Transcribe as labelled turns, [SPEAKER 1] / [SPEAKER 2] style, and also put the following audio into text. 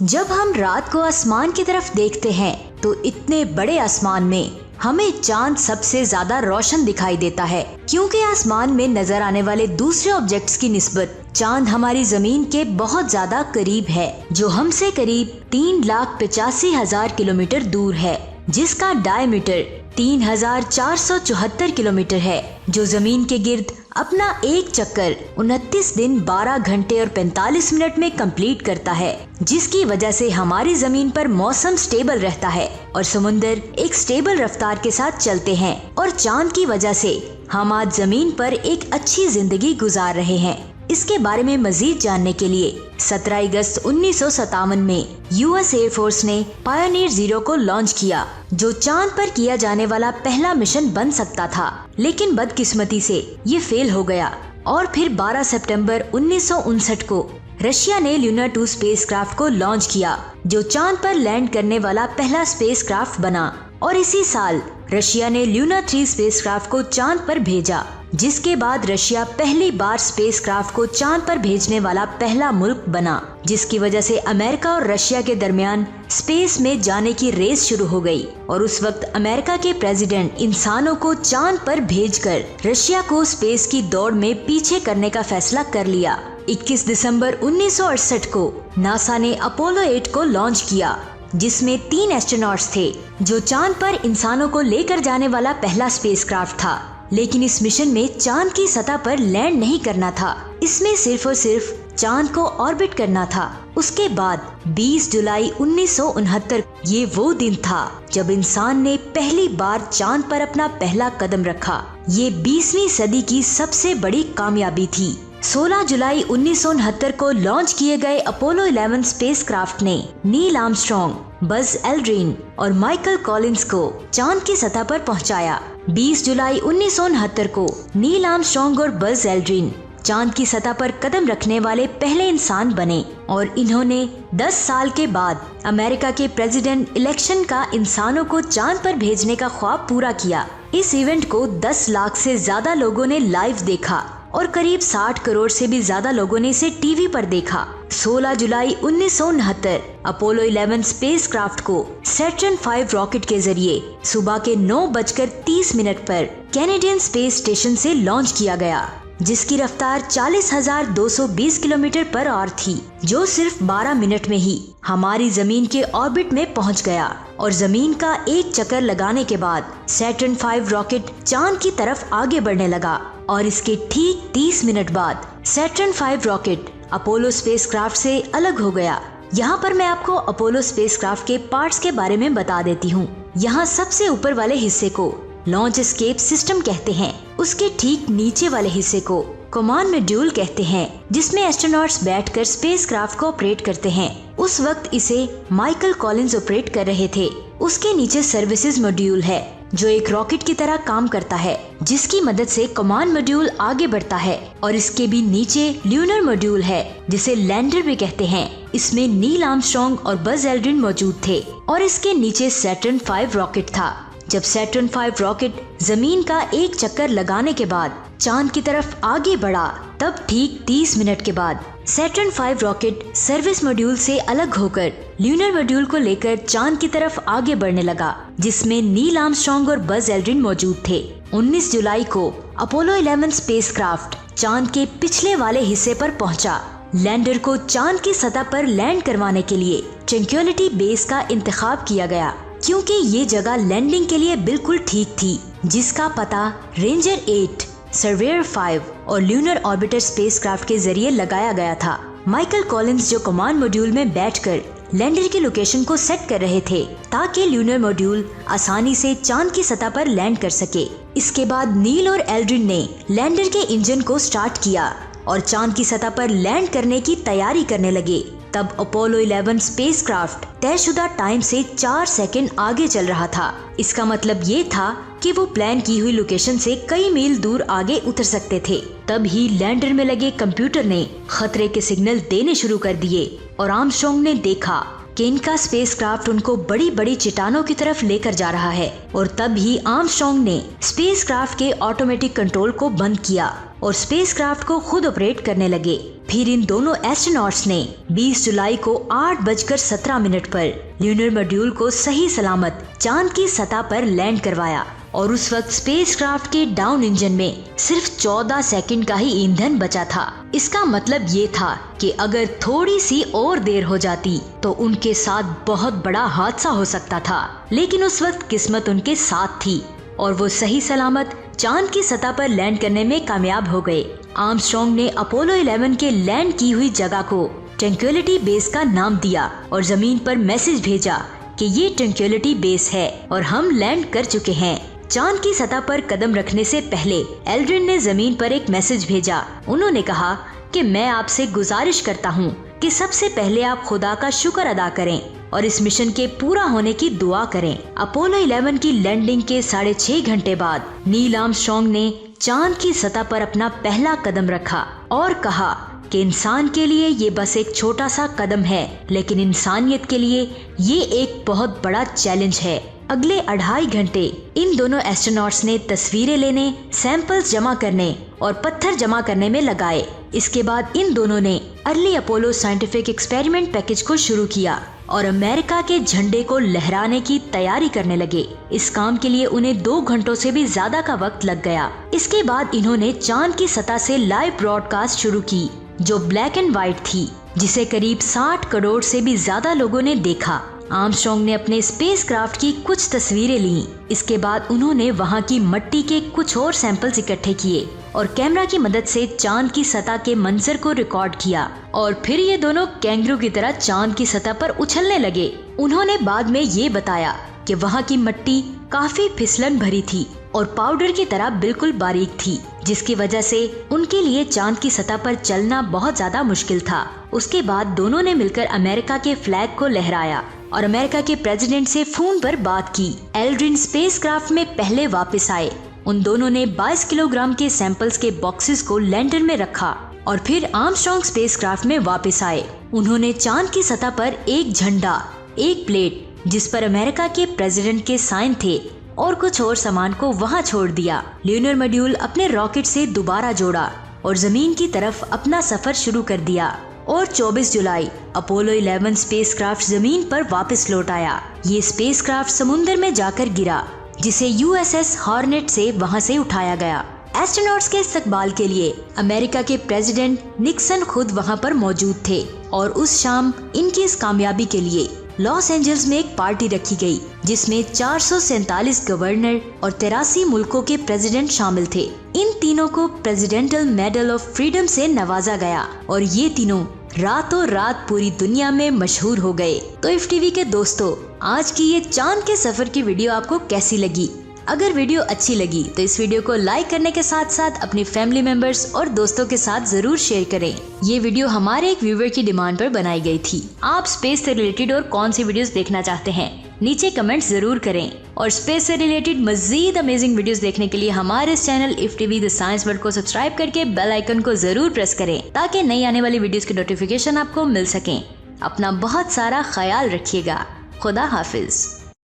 [SPEAKER 1] जब हम रात को आसमान की तरफ देखते हैं तो इतने बड़े आसमान में हमें चांद सबसे ज्यादा रोशन दिखाई देता है, क्योंकि आसमान में नजर आने वाले दूसरे ऑब्जेक्ट्स की निस्बत चांद हमारी जमीन के बहुत ज्यादा करीब है, जो हमसे करीब 3,85,000 किलोमीटर दूर है, जिसका डायमीटर 3,474 किलोमीटर है, जो जमीन के गिर्द अपना एक चक्कर 29 दिन 12 घंटे और 45 मिनट में कंप्लीट करता है, जिसकी वजह से हमारी जमीन पर मौसम स्टेबल रहता है और समुंदर एक स्टेबल रफ्तार के साथ चलते हैं, और चांद की वजह से हम आज जमीन पर एक अच्छी जिंदगी गुजार रहे हैं। इसके बारे में मजीद जानने के लिए 17 अगस्त 1957 में यूएस एयरफोर्स ने पायोनियर 0 को लॉन्च किया, जो चांद पर किया जाने वाला पहला मिशन बन सकता था, लेकिन बदकिस्मती से ये फेल हो गया। और फिर 12 सितंबर 1959 को रशिया ने ल्यूनर 2 स्पेसक्राफ्ट को लॉन्च किया, जो चांद पर लैंड करने वाला पहला स्पेसक्राफ्ट बना। और इसी साल रशिया ने ल्यूनर 3 स्पेसक्राफ्ट को चांद पर भेजा, जिसके बाद रशिया पहली बार स्पेसक्राफ्ट को चांद पर भेजने वाला पहला मुल्क बना, जिसकी वजह से अमेरिका और रशिया के दरमियान स्पेस में जाने की रेस शुरू हो गई। और उस वक्त अमेरिका के प्रेसिडेंट इंसानों को चांद पर भेजकर रशिया को स्पेस की दौड़ में पीछे करने का फैसला कर लिया। 21 दिसंबर 1968 को नासा ने अपोलो 8 को लॉन्च किया, जिसमें 3 एस्ट्रोनॉट्स थे, जो चांद पर इंसानों को लेकर जाने वाला पहला स्पेसक्राफ्ट था। लेकिन इस मिशन में चांद की सतह पर लैंड नहीं करना था, इसमें सिर्फ और सिर्फ चांद को ऑर्बिट करना था। उसके बाद 20 जुलाई 1969 ये वो दिन था जब इंसान ने पहली बार चांद पर अपना पहला कदम रखा। ये 20वीं सदी की सबसे बड़ी कामयाबी थी। 16 जुलाई 1969 को लॉन्च किए गए अपोलो 11 स्पेसक्राफ्ट ने नील आर्मस्ट्रॉन्ग, बज एल्ड्रिन और माइकल कॉलिंस को चांद की सतह पर पहुंचाया। 20 जुलाई 1969 को नील आर्मस्ट्रॉन्ग और बज एल्ड्रिन चांद की सतह पर कदम रखने वाले पहले इंसान बने, और इन्होंने 10 साल के बाद अमेरिका के प्रेसिडेंट इलेक्शन का इंसानों को चांद पर भेजने का ख्वाब पूरा किया। इस इवेंट को 10 लाख से ज्यादा लोगों ने लाइव देखा और करीब 60 करोड़ से भी ज्यादा लोगों ने इसे टीवी पर देखा। 16 जुलाई 1969 अपोलो 11 स्पेसक्राफ्ट को सैटर्न 5 रॉकेट के जरिए सुबह के 9:30 पर कैनेडियन स्पेस स्टेशन से लॉन्च किया गया, जिसकी रफ्तार 40,220 किलोमीटर पर आवर थी, जो सिर्फ 12 मिनट में ही हमारी जमीन के ऑर्बिट में पहुंच गया। और जमीन का एक चक्कर लगाने के बाद सैटर्न 5 रॉकेट चांद की तरफ आगे बढ़ने लगा, और इसके ठीक 30 मिनट बाद सैटर्न 5 रॉकेट अपोलो स्पेसक्राफ्ट से अलग हो गया। यहाँ पर मैं आपको अपोलो स्पेसक्राफ्ट के पार्ट्स के बारे में बता देती हूँ। यहाँ सबसे ऊपर वाले हिस्से को लॉन्च एस्केप सिस्टम कहते हैं। उसके ठीक नीचे वाले हिस्से को कमांड मॉड्यूल कहते हैं, जिसमें एस्ट्रोनॉट्स बैठकर स्पेसक्राफ्ट को ऑपरेट करते हैं। उस वक्त इसे माइकल कॉलिंस ऑपरेट कर रहे थे। उसके नीचे सर्विसेज मॉड्यूल है, जो एक रॉकेट की तरह काम करता है, जिसकी मदद से कमांड मॉड्यूल आगे बढ़ता है। और इसके भी नीचे ल्यूनर मॉड्यूल है, जिसे लैंडर भी कहते हैं। इसमें नील आर्मस्ट्रॉन्ग और बज एल्ड्रिन मौजूद थे। और इसके नीचे सैटर्न 5 रॉकेट था। जब सैटर्न 5 रॉकेट जमीन का एक चक्कर लगाने के बाद चांद की तरफ आगे बढ़ा, तब ठीक 30 मिनट के बाद सैटर्न 5 रॉकेट सर्विस मॉड्यूल से अलग होकर ल्यूनर मॉड्यूल को लेकर चांद की तरफ आगे बढ़ने लगा, जिसमें नील आर्मस्ट्रॉन्ग और बज एल्ड्रिन मौजूद थे। 19 जुलाई को अपोलो 11 स्पेसक्राफ्ट चांद के पिछले वाले हिस्से पर पहुंचा। लैंडर को चांद की सतह पर लैंड करवाने के लिए ट्रैंक्विलिटी बेस का इंतखाब किया गया, क्योंकि ये जगह लैंडिंग के लिए बिल्कुल ठीक थी, जिसका पता रेंजर 8, सर्वेयर 5 और ल्यूनर ऑर्बिटर स्पेसक्राफ्ट के जरिए लगाया गया था। माइकल कॉलिंस, जो कमांड मॉड्यूल में बैठकर लैंडर की लोकेशन को सेट कर रहे थे, ताकि ल्यूनर मॉड्यूल आसानी से चांद की सतह पर लैंड कर सके। इसके बाद नील और एल्ड्रिन ने लैंडर के इंजन को स्टार्ट किया और चांद की सतह पर लैंड करने की तैयारी करने लगे। तब अपोलो 11 स्पेसक्राफ्ट तयशुदा टाइम से 4 सेकंड आगे चल रहा था। इसका मतलब ये था कि वो प्लान की हुई लोकेशन से कई मील दूर आगे उतर सकते थे। तब ही लैंडर में लगे कंप्यूटर ने खतरे के सिग्नल देने शुरू कर दिए, और आर्मस्ट्रॉन्ग ने देखा कि इनका स्पेसक्राफ्ट उनको बड़ी बड़ी चट्टानों की तरफ लेकर जा रहा है। और तब ही आर्मस्ट्रॉन्ग ने स्पेसक्राफ्ट के ऑटोमेटिक कंट्रोल को बंद किया और स्पेसक्राफ्ट को खुद ऑपरेट करने लगे। फिर इन दोनों एस्ट्रोनॉट्स ने 20 जुलाई को 8:17 पर ल्यूनर मॉड्यूल को सही सलामत चांद की सतह पर लैंड करवाया और उस वक्त स्पेसक्राफ्ट के डाउन इंजन में सिर्फ 14 सेकंड का ही ईंधन बचा था। इसका मतलब ये था कि अगर थोड़ी सी और देर हो जाती तो उनके साथ बहुत बड़ा हादसा हो सकता था, लेकिन उस वक्त किस्मत उनके साथ थी और वो सही सलामत चांद की सतह पर लैंड करने में कामयाब हो गए। आर्मस्ट्रॉन्ग ने अपोलो 11 के लैंड की हुई जगह को ट्रैंक्विलिटी बेस का नाम दिया और जमीन पर मैसेज भेजा कि ये ट्रैंक्विलिटी बेस है और हम लैंड कर चुके हैं। चांद की सतह पर कदम रखने से पहले एल्ड्रिन ने जमीन पर एक मैसेज भेजा। उन्होंने कहा कि मैं आपसे गुजारिश करता हूँ कि सबसे पहले आप खुदा का शुक्र अदा करें और इस मिशन के पूरा होने की दुआ करें। अपोलो 11 की लैंडिंग के 6.5 घंटे बाद नील आर्मस्ट्रॉन्ग ने चांद की सतह पर अपना पहला कदम रखा और कहा कि इंसान के लिए ये बस एक छोटा सा कदम है, लेकिन इंसानियत के लिए ये एक बहुत बड़ा चैलेंज है। अगले 2.5 घंटे इन दोनों एस्ट्रोनॉट्स ने तस्वीरें लेने, सैंपल्स जमा करने और पत्थर जमा करने में लगाए। इसके बाद इन दोनों ने early Apollo scientific experiment package को शुरू किया और अमेरिका के झंडे को लहराने की तैयारी करने लगे। इस काम के लिए उन्हें 2 घंटों से भी ज्यादा का वक्त लग गया। इसके बाद इन्होंने चांद की सतह से लाइव ब्रॉडकास्ट शुरू की जो ब्लैक एंड व्हाइट थी, जिसे करीब 60 करोड़ से भी ज्यादा लोगों ने देखा। आर्मस्ट्रॉन्ग ने अपने स्पेसक्राफ्ट की कुछ तस्वीरें लीं। इसके बाद उन्होंने वहां की मिट्टी के कुछ और सैंपल्स इकट्ठे किए और कैमरा की मदद से चांद की सतह के मंजर को रिकॉर्ड किया और फिर ये दोनों कैंगरू की तरह चांद की सतह पर उछलने लगे। उन्होंने बाद में ये बताया कि वहां की मिट्टी काफी फिसलन भरी थी और पाउडर की तरह बिल्कुल बारीक थी, जिसकी वजह से उनके लिए चांद की सतह पर चलना बहुत ज्यादा मुश्किल था। उसके बाद दोनों ने मिलकर अमेरिका के फ्लैग को लहराया और अमेरिका के प्रेसिडेंट से फोन पर बात की। एल्ड्रिन स्पेसक्राफ्ट में पहले वापस आए। उन दोनों ने 22 किलोग्राम के सैंपल्स के बॉक्सेस को लैंडर में रखा और फिर आर्मस्ट्रॉन्ग स्पेसक्राफ्ट में वापस आए। उन्होंने चांद की सतह पर एक झंडा, एक प्लेट जिस पर अमेरिका के प्रेसिडेंट के साइन थे और कुछ और सामान को वहां छोड़ दिया। ल्यूनर मॉड्यूल अपने रॉकेट से दोबारा जोड़ा और जमीन की तरफ अपना सफर शुरू कर दिया और 24 जुलाई अपोलो 11 स्पेसक्राफ्ट जमीन पर वापस लौट आया। ये स्पेसक्राफ्ट समुद्र में जाकर गिरा, जिसे USS हॉर्नेट से वहां से उठाया गया। एस्ट्रोनॉट्स के इस्तकबाल के लिए अमेरिका के प्रेसिडेंट निक्सन खुद वहां पर मौजूद थे और उस शाम इनकी इस कामयाबी के लिए लॉस एंजल्स में एक पार्टी रखी गई, जिसमें 447 गवर्नर और 83 मुल्कों के प्रेसिडेंट शामिल थे। इन तीनों को प्रेसिडेंटल मेडल ऑफ फ्रीडम से नवाजा गया और ये तीनों रातों रात पूरी दुनिया में मशहूर हो गए। तो IFTV के दोस्तों, आज की ये चांद के सफर की वीडियो आपको कैसी लगी? अगर वीडियो अच्छी लगी तो इस वीडियो को लाइक करने के साथ साथ अपनी फैमिली मेंबर्स और दोस्तों के साथ जरूर शेयर करें। ये वीडियो हमारे एक व्यूवर की डिमांड पर बनाई गई थी। आप स्पेस से रिलेटेड और कौन सी वीडियोस देखना चाहते हैं, नीचे कमेंट जरूर करें और स्पेस से रिलेटेड मजीद अमेजिंग वीडियोस देखने के लिए हमारे इस channel IFTV the science world को सब्सक्राइब करके बेल आइकन को जरूर प्रेस करें ताकि नई आने वाली वीडियोस की नोटिफिकेशन आपको मिल सके। अपना बहुत सारा ख्याल रखिएगा। खुदा हाफिज।